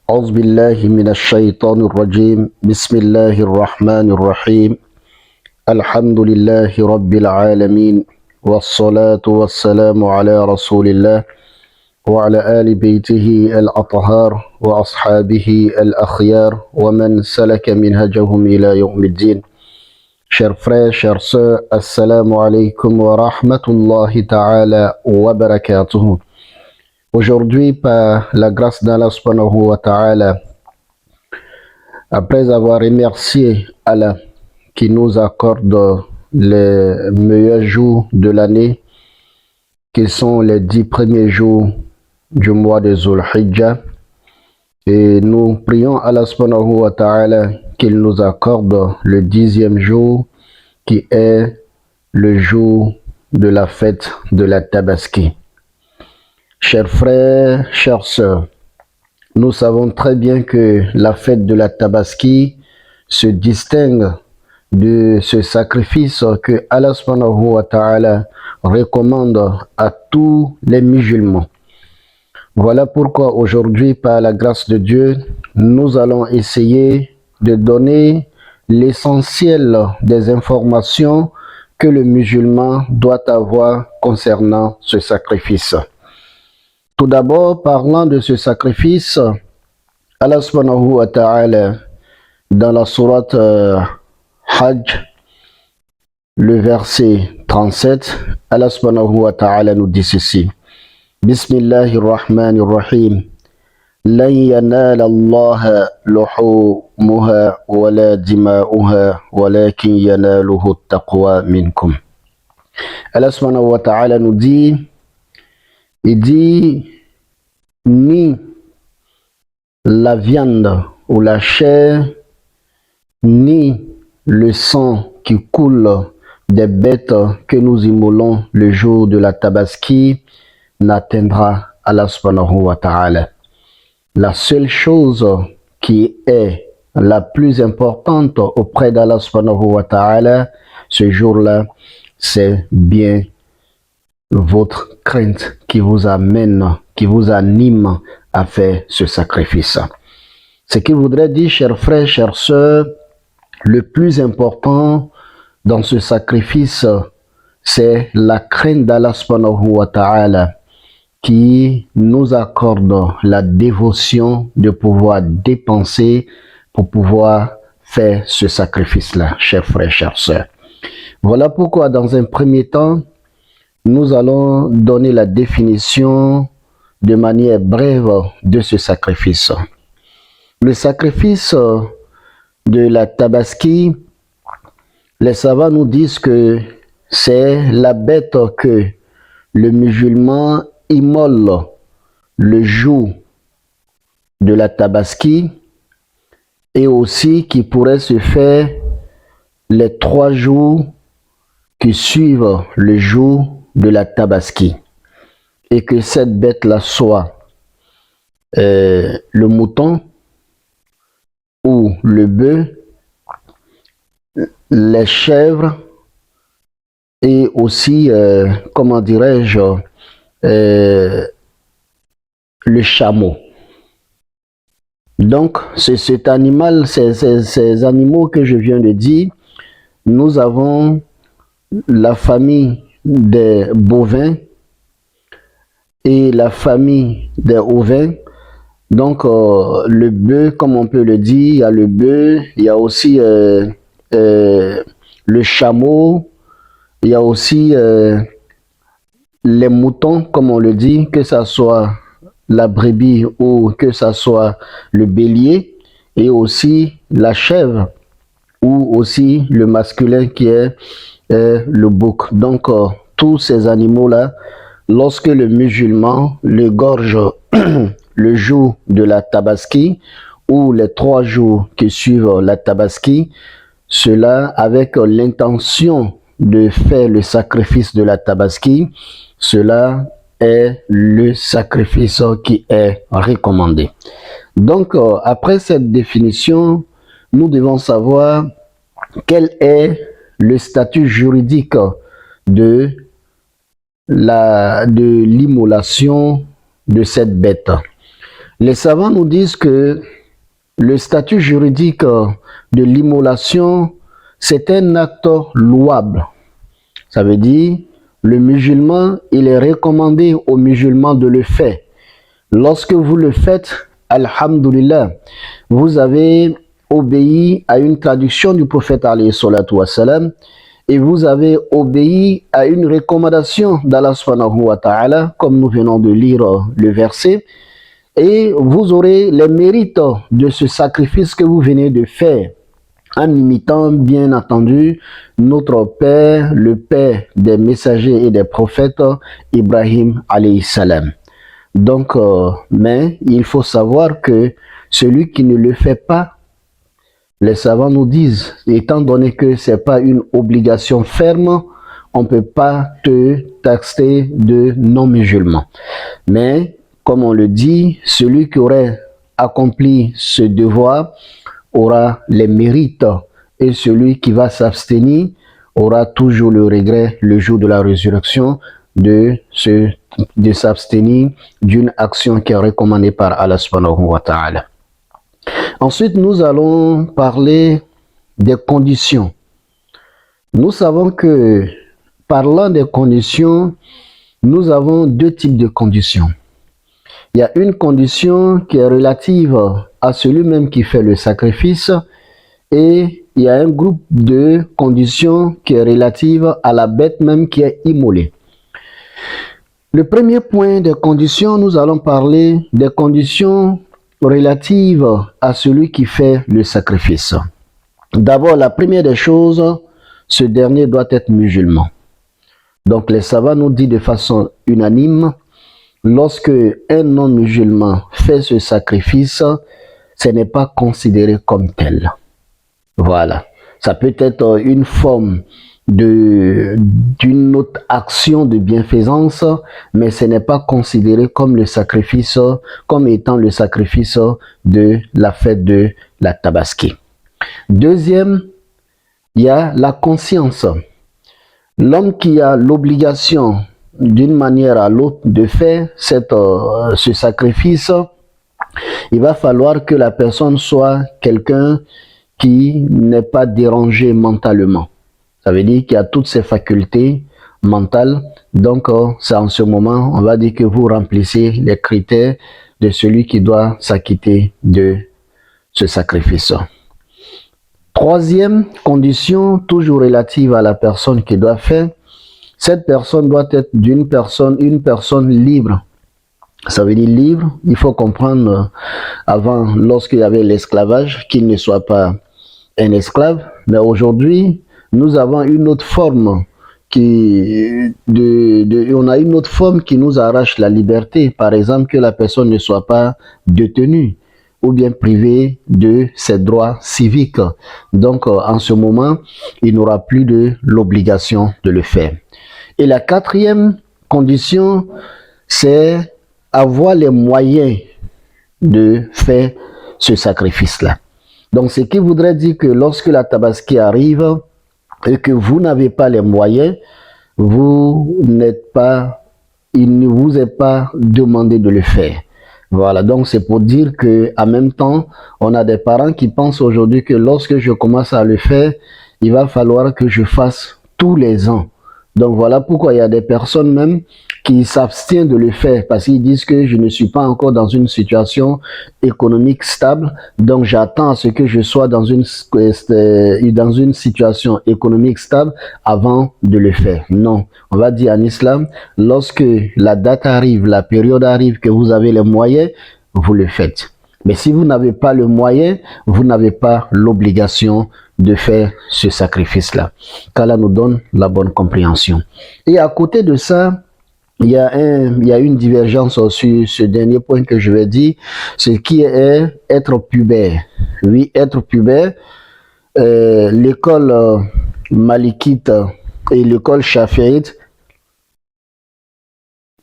أعوذ بالله من الشيطان الرجيم بسم الله الرحمن الرحيم الحمد لله رب العالمين والصلاة والسلام على رسول الله وعلى آل بيته الأطهار وأصحابه الأخيار ومن سلك منهجهم إلى يوم الدين. Chers frères, chers sœurs, assalamu alaikum wa rahmatullahi ta'ala wa barakatuhu. Aujourd'hui, par la grâce d'Allah subhanahu wa ta'ala, après avoir remercié Allah qui nous accorde les meilleurs jours de l'année, qui sont les 10 premiers jours du mois de Zulhijjah, et nous prions Allah subhanahu wa ta'ala qu'il nous accorde le 10e jour qui est le jour de la fête de la Tabaski. Chers frères, chères sœurs, nous savons très bien que la fête de la Tabaski se distingue de ce sacrifice que Allah subhanahu wa ta'ala recommande à tous les musulmans. Voilà pourquoi aujourd'hui, par la grâce de Dieu, nous allons essayer de donner l'essentiel des informations que le musulman doit avoir concernant ce sacrifice. Tout d'abord, parlant de ce sacrifice, Allah subhanahu wa ta'ala, dans la sourate Hajj, le verset 37, Allah subhanahu wa ta'ala nous dit ceci. Bismillahirrahmanirrahim. لن ينال الله لحومها ولا دماؤها ولكن يناله التقوى منكم. Allah subhanahu wa ta'ala nous dit, il dit, ni la viande ou la chair, ni le sang qui coule des bêtes que nous immolons le jour de la Tabaski n'atteindra Allah subhanahu wa ta'ala. La seule chose qui est la plus importante auprès d'Allah subhanahu wa ta'ala ce jour-là, c'est bien votre crainte qui vous amène, qui vous anime à faire ce sacrifice. Ce qui voudrait dire, chers frères, chères sœurs, le plus important dans ce sacrifice, c'est la crainte d'Allah subhanahu wa ta'ala qui nous accorde la dévotion de pouvoir dépenser pour pouvoir faire ce sacrifice-là, chers frères, chères sœurs. Voilà pourquoi, dans un premier temps, nous allons donner la définition de manière brève de ce sacrifice. Le sacrifice de la Tabaski, les savants nous disent que c'est la bête que le musulman immole le jour de la Tabaski et aussi qui pourrait se faire les 3 jours qui suivent le jour de la Tabaski, et que cette bête-là soit le mouton ou le bœuf, les chèvres et aussi, comment dirais-je, le chameau. Donc, c'est cet animal, ces animaux que je viens de dire. Nous avons la famille des bovins et la famille des ovins. Donc, le bœuf, comme on peut le dire, il y a le bœuf, il y a aussi le chameau, il y a aussi les moutons, comme on le dit, que ce soit la brebis ou que ce soit le bélier, et aussi la chèvre, ou aussi le masculin qui est le bouc. Donc, tous ces animaux-là, lorsque le musulman les gorge le jour de la Tabaski, ou les 3 jours qui suivent la Tabaski, cela avec l'intention de faire le sacrifice de la Tabaski, cela est le sacrifice qui est recommandé. Donc, après cette définition, nous devons savoir quel est le statut juridique de l'immolation de cette bête. Les savants nous disent que le statut juridique de l'immolation, c'est un acte louable. Ça veut dire, le musulman, il est recommandé aux musulmans de le faire. Lorsque vous le faites, alhamdulillah, vous avez obéi à une traduction du prophète alayhi salatu wassalam, et vous avez obéi à une recommandation d'Allah subhanahu wa ta'ala, comme nous venons de lire le verset, et vous aurez les mérites de ce sacrifice que vous venez de faire, en imitant bien entendu notre père, le père des messagers et des prophètes, Ibrahim alayhi salam. Donc, mais il faut savoir que celui qui ne le fait pas, les savants nous disent, étant donné que ce n'est pas une obligation ferme, on ne peut pas te taxer de non-musulman. Mais, comme on le dit, celui qui aurait accompli ce devoir aura les mérites, et celui qui va s'abstenir aura toujours le regret le jour de la résurrection de s'abstenir d'une action qui est recommandée par Allah subhanahu wa ta'ala. Ensuite, nous allons parler des conditions. Nous savons que, parlant des conditions, nous avons deux types de conditions. Il y a une condition qui est relative à celui même qui fait le sacrifice, et il y a un groupe de conditions qui est relative à la bête même qui est immolée. Le premier point des conditions, nous allons parler des conditions relatives à celui qui fait le sacrifice. D'abord, la première des choses, ce dernier doit être musulman. Donc les savants nous disent de façon unanime, lorsque un non-musulman fait ce sacrifice, ce n'est pas considéré comme tel. Voilà. Ça peut être une forme d'une autre action de bienfaisance, mais ce n'est pas considéré comme le sacrifice, comme étant le sacrifice de la fête de la Tabaski. Deuxième, il y a la conscience. L'homme qui a l'obligation d'une manière à l'autre de faire ce sacrifice, il va falloir que la personne soit quelqu'un qui n'est pas dérangé mentalement. Ça veut dire qu'il y a toutes ses facultés mentales. Donc, c'est en ce moment, on va dire que vous remplissez les critères de celui qui doit s'acquitter de ce sacrifice. Troisième condition, toujours relative à la personne qui doit faire, cette personne doit être une personne libre. Ça veut dire libre, il faut comprendre avant, lorsqu'il y avait l'esclavage, qu'il ne soit pas un esclave, mais aujourd'hui, nous avons une autre forme on a une autre forme qui nous arrache la liberté. Par exemple, que la personne ne soit pas détenue ou bien privée de ses droits civiques. Donc, en ce moment, il n'aura plus de l'obligation de le faire. Et la quatrième condition, c'est avoir les moyens de faire ce sacrifice-là. Donc, ce qui voudrait dire que lorsque la Tabaski arrive et que vous n'avez pas les moyens, il ne vous est pas demandé de le faire. Voilà, donc c'est pour dire que en même temps, on a des parents qui pensent aujourd'hui que lorsque je commence à le faire, il va falloir que je fasse tous les ans. Donc voilà pourquoi il y a des personnes même qui s'abstiennent de le faire parce qu'ils disent que je ne suis pas encore dans une situation économique stable, donc j'attends à ce que je sois dans une situation économique stable avant de le faire. Non, on va dire en islam, lorsque la date arrive, la période arrive, que vous avez les moyens, vous le faites. Mais si vous n'avez pas le moyen, vous n'avez pas l'obligation de faire ce sacrifice-là. Qu'Allah nous donne la bonne compréhension. Et à côté de ça, il y a une divergence sur ce dernier point que je vais dire, ce qui est être pubère. Oui, être pubère, l'école malikite et l'école shafi'ite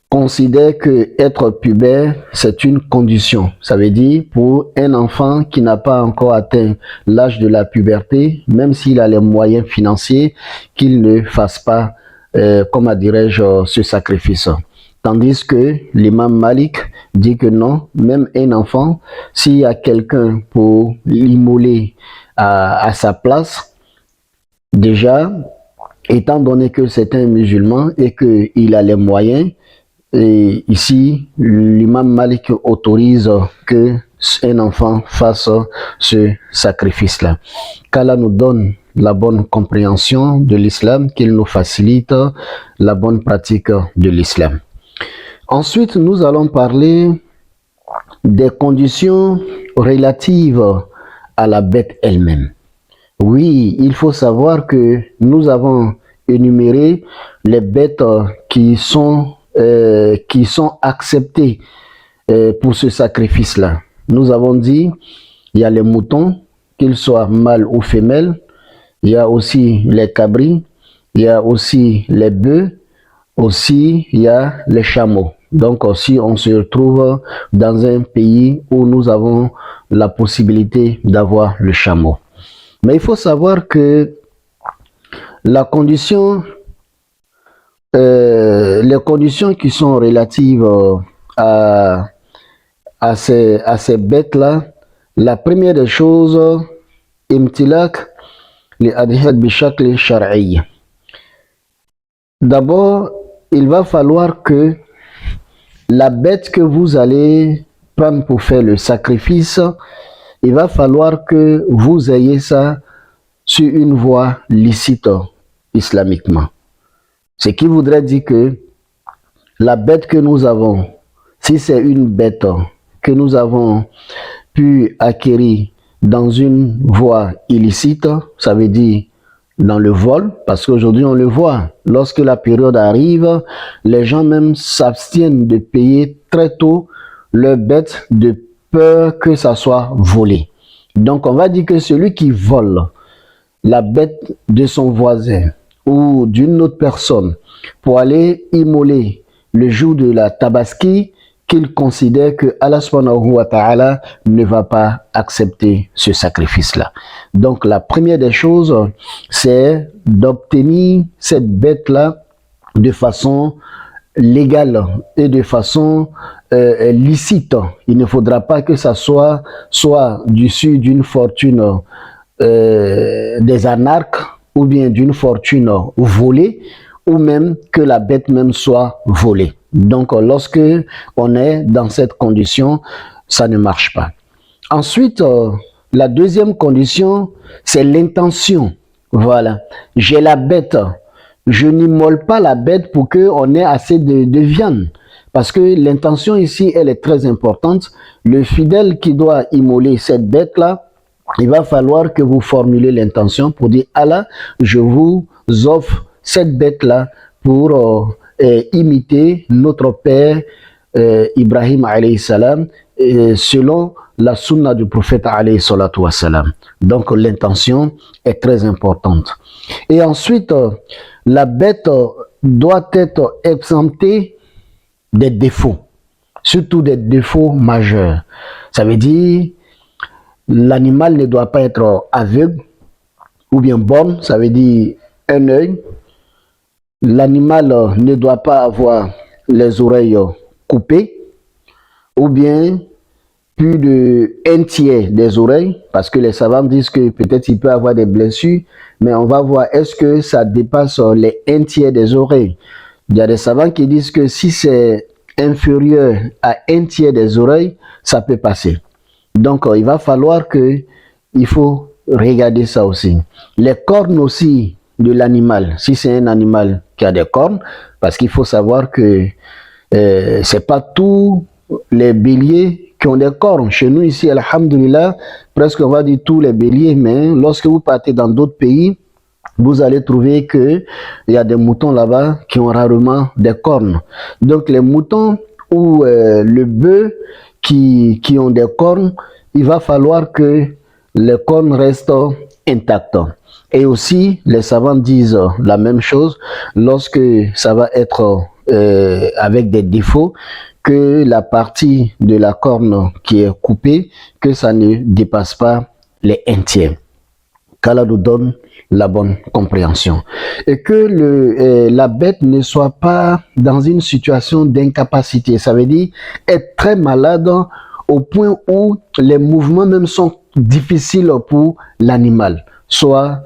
considère que être pubère, c'est une condition. Ça veut dire pour un enfant qui n'a pas encore atteint l'âge de la puberté, même s'il a les moyens financiers, qu'il ne fasse pas, comment dirais-je, ce sacrifice. Tandis que l'imam Malik dit que non, même un enfant, s'il y a quelqu'un pour l'immoler à sa place, déjà, étant donné que c'est un musulman et qu'il a les moyens, et ici, l'imam Malik autorise que un enfant fasse ce sacrifice-là. Qu'Allah nous donne la bonne compréhension de l'islam, qu'il nous facilite la bonne pratique de l'islam. Ensuite, nous allons parler des conditions relatives à la bête elle-même. Oui, il faut savoir que nous avons énuméré les bêtes qui sont acceptées pour ce sacrifice-là. Nous avons dit, il y a les moutons, qu'ils soient mâles ou femelles, il y a aussi les cabris, il y a aussi les bœufs, aussi il y a les chameaux. Donc si on se retrouve dans un pays où nous avons la possibilité d'avoir le chameau. Mais il faut savoir que les conditions qui sont relatives à ces bêtes-là, la première des choses, imtilak li adhiyat bishakli shar'i. D'abord, il va falloir que la bête que vous allez prendre pour faire le sacrifice, il va falloir que vous ayez ça sur une voie licite islamiquement. Ce qui voudrait dire que la bête que nous avons, si c'est une bête que nous avons pu acquérir dans une voie illicite, ça veut dire dans le vol, parce qu'aujourd'hui on le voit, lorsque la période arrive, les gens même s'abstiennent de payer très tôt leurs bêtes de peur que ça soit volé. Donc on va dire que celui qui vole la bête de son voisin ou d'une autre personne pour aller immoler le jour de la tabaski, qu'il considère que Allah subhanahu wa ta'ala ne va pas accepter ce sacrifice-là. Donc la première des choses, c'est d'obtenir cette bête-là de façon légale et de façon licite. Il ne faudra pas que ça soit dessus d'une fortune des anarques ou bien d'une fortune volée, ou même que la bête même soit volée. Donc, lorsque on est dans cette condition, ça ne marche pas. Ensuite, la deuxième condition, c'est l'intention. Voilà. J'ai la bête. Je n'immole pas la bête pour qu'on ait assez de viande. Parce que l'intention ici, elle est très importante. Le fidèle qui doit immoler cette bête-là, il va falloir que vous formulez l'intention pour dire, Allah, je vous offre cette bête-là pour imiter notre père Ibrahim alayhi salam selon la sunna du prophète alayhi salatu wassalam. Donc l'intention est très importante. Et ensuite, la bête doit être exemptée des défauts, surtout des défauts majeurs. Ça veut dire l'animal ne doit pas être aveugle ou bien borgne, ça veut dire un œil. L'animal ne doit pas avoir les oreilles coupées ou bien plus de 1/3 des oreilles, parce que les savants disent que peut-être il peut avoir des blessures, mais on va voir est-ce que ça dépasse les 1/3 des oreilles. Il y a des savants qui disent que si c'est inférieur à 1/3 des oreilles, ça peut passer. Donc il va falloir il faut regarder ça aussi. Les cornes aussi de l'animal, si c'est un animal qui a des cornes, parce qu'il faut savoir que c'est pas tous les béliers qui ont des cornes. Chez nous ici, alhamdulillah, presque on va dire tous les béliers, mais lorsque vous partez dans d'autres pays, vous allez trouver qu'il y a des moutons là-bas qui ont rarement des cornes. Donc les moutons ou le bœuf qui ont des cornes, il va falloir que les cornes restent intactes. Et aussi, les savants disent la même chose lorsque ça va être avec des défauts, que la partie de la corne qui est coupée, que ça ne dépasse pas les 1/3. Qu'Allah nous donne la bonne compréhension. Et que la bête ne soit pas dans une situation d'incapacité. Ça veut dire être très malade au point où les mouvements même sont difficiles pour l'animal. Soit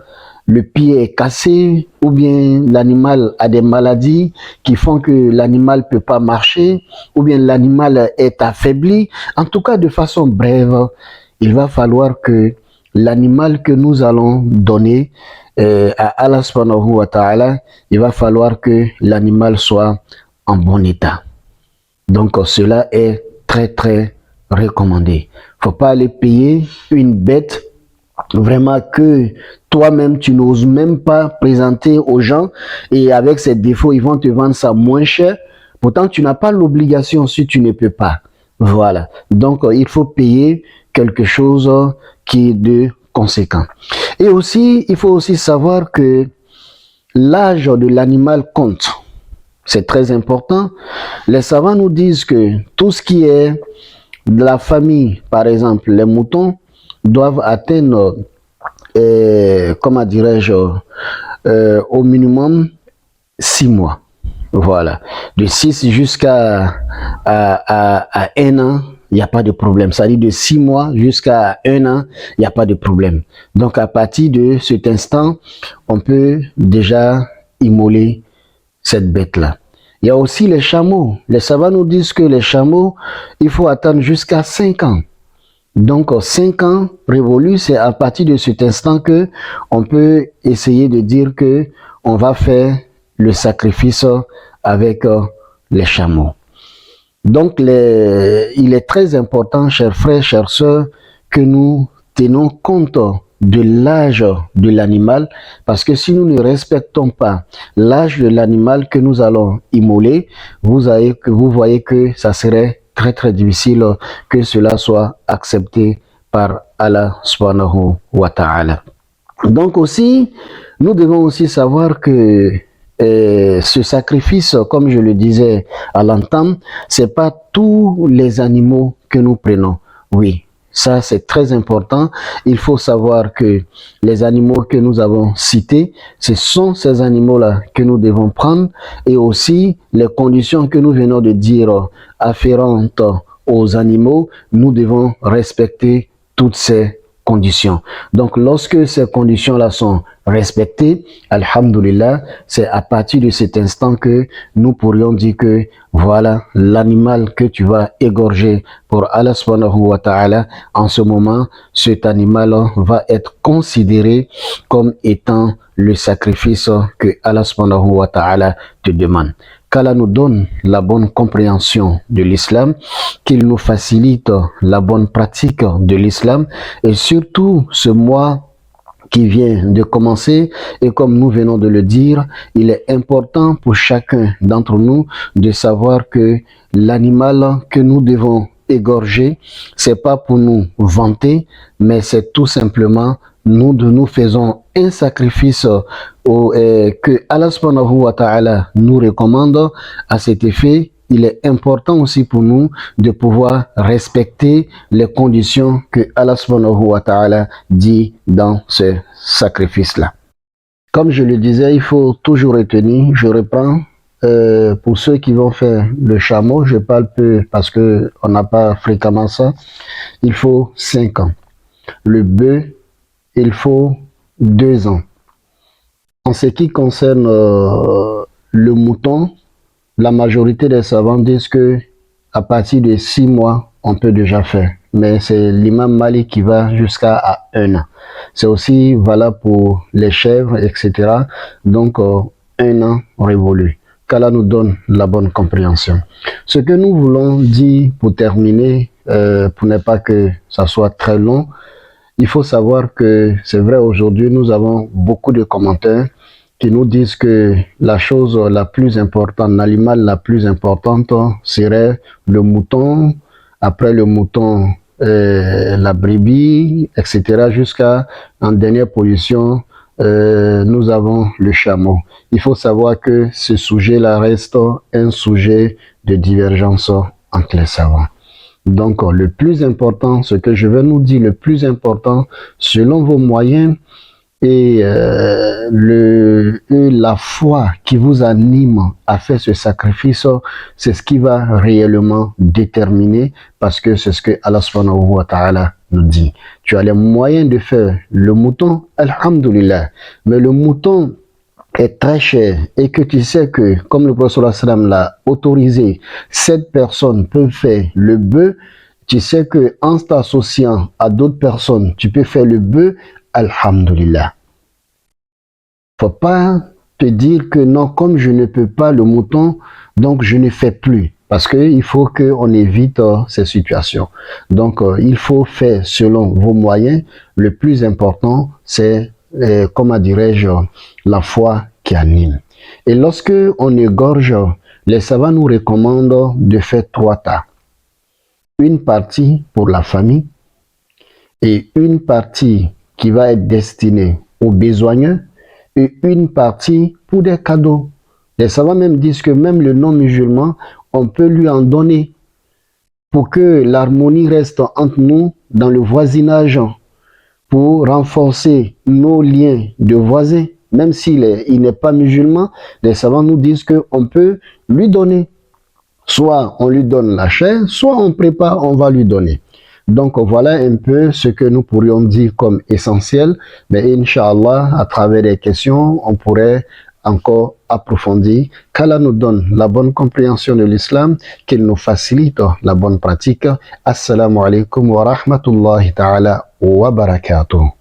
le pied est cassé ou bien l'animal a des maladies qui font que l'animal ne peut pas marcher ou bien l'animal est affaibli. En tout cas, de façon brève, il va falloir que l'animal que nous allons donner à Allah subhanahu wa ta'ala, il va falloir que l'animal soit en bon état. Donc cela est très très recommandé. Il ne faut pas aller payer une bête vraiment que toi-même tu n'oses même pas présenter aux gens et avec ses défauts ils vont te vendre ça moins cher. Pourtant tu n'as pas l'obligation si tu ne peux pas. Voilà. Donc il faut payer quelque chose qui est de conséquent. Et aussi il faut aussi savoir que l'âge de l'animal compte. C'est très important. Les savants nous disent que tout ce qui est de la famille, par exemple les moutons, doivent atteindre, comment dirais-je, au minimum 6 mois. Voilà. De 6 jusqu'à à 1 an, il n'y a pas de problème. Ça dit de 6 mois jusqu'à 1 an, il n'y a pas de problème. Donc à partir de cet instant, on peut déjà immoler cette bête-là. Il y a aussi les chameaux. Les savants nous disent que les chameaux, il faut attendre jusqu'à 5 ans. Donc 5 ans révolus, c'est à partir de cet instant que on peut essayer de dire que on va faire le sacrifice avec les chameaux. Donc il est très important, chers frères, chères sœurs, que nous tenons compte de l'âge de l'animal, parce que si nous ne respectons pas l'âge de l'animal que nous allons immoler, vous voyez que ça serait très très difficile que cela soit accepté par Allah subhanahu wa ta'ala. Donc aussi, nous devons aussi savoir que ce sacrifice, comme je le disais à l'entame, c'est pas tous les animaux que nous prenons. Oui, ça c'est très important. Il faut savoir que les animaux que nous avons cités, ce sont ces animaux-là que nous devons prendre et aussi les conditions que nous venons de dire afférentes aux animaux, nous devons respecter toutes ces conditions. Donc lorsque ces conditions-là sont respectées, alhamdulillah, c'est à partir de cet instant que nous pourrions dire que voilà l'animal que tu vas égorger pour Allah subhanahu wa ta'ala. En ce moment, cet animal va être considéré comme étant le sacrifice que Allah subhanahu wa ta'ala te demande. Qu'Allah nous donne la bonne compréhension de l'islam, qu'il nous facilite la bonne pratique de l'islam et surtout ce mois qui vient de commencer et comme nous venons de le dire, il est important pour chacun d'entre nous de savoir que l'animal que nous devons égorger, c'est pas pour nous vanter, mais c'est tout simplement nous faisons un sacrifice que Allah subhanahu wa ta'ala nous recommande. À cet effet, il est important aussi pour nous de pouvoir respecter les conditions que Allah subhanahu wa ta'ala dit dans ce sacrifice-là. Comme je le disais, il faut toujours retenir, je reprends, pour ceux qui vont faire le chameau, je parle peu parce que on n'a pas fréquemment ça, il faut 5 ans. Le bœuf, il faut 2 ans. En ce qui concerne le mouton, la majorité des savants disent que à partir de 6 mois, on peut déjà faire. Mais c'est l'imam Malik qui va jusqu'à 1 an. C'est aussi valable pour les chèvres, etc. Donc, 1 an révolu. Qu'Allah nous donne la bonne compréhension. Ce que nous voulons dire pour terminer, pour ne pas que ça soit très long, il faut savoir que c'est vrai, aujourd'hui, nous avons beaucoup de commentaires qui nous disent que la chose la plus importante, l'animal la plus importante serait le mouton, après le mouton, la brebis, etc. Jusqu'à, en dernière position, nous avons le chameau. Il faut savoir que ce sujet-là reste un sujet de divergence entre les savants. Donc, le plus important, ce que je vais nous dire, le plus important, selon vos moyens, et la foi qui vous anime à faire ce sacrifice, c'est ce qui va réellement déterminer, parce que c'est ce que Allah subhanahu wa ta'ala nous dit. Tu as les moyens de faire le mouton, alhamdulillah, mais le mouton est très cher et que tu sais que, comme le prophète sallam l'a autorisé, 7 personnes peuvent faire le bœuf, tu sais que en t'associant à d'autres personnes, tu peux faire le bœuf, alhamdulillah. Faut pas te dire que non, comme je ne peux pas le mouton, donc je ne fais plus. Parce qu'il faut qu'on évite ces situations. Donc, il faut faire selon vos moyens. Le plus important, c'est, comment dirais-je, la foi qui anime. Et lorsque on égorge, les savants nous recommandent de faire 3 tas. Une partie pour la famille et une partie qui va être destinée aux besogneux et une partie pour des cadeaux. Les savants même disent que même le non-musulman, on peut lui en donner pour que l'harmonie reste entre nous dans le voisinage, pour renforcer nos liens de voisins. Même s'il n'est pas musulman, les savants nous disent qu'on peut lui donner. Soit on lui donne la chair, soit on prépare, on va lui donner. Donc voilà un peu ce que nous pourrions dire comme essentiel. Mais Inch'Allah, à travers les questions, on pourrait encore approfondir. Qu'Allah nous donne la bonne compréhension de l'islam, qu'il nous facilite la bonne pratique. Assalamu alaikum wa rahmatullahi ta'ala wa barakatuh.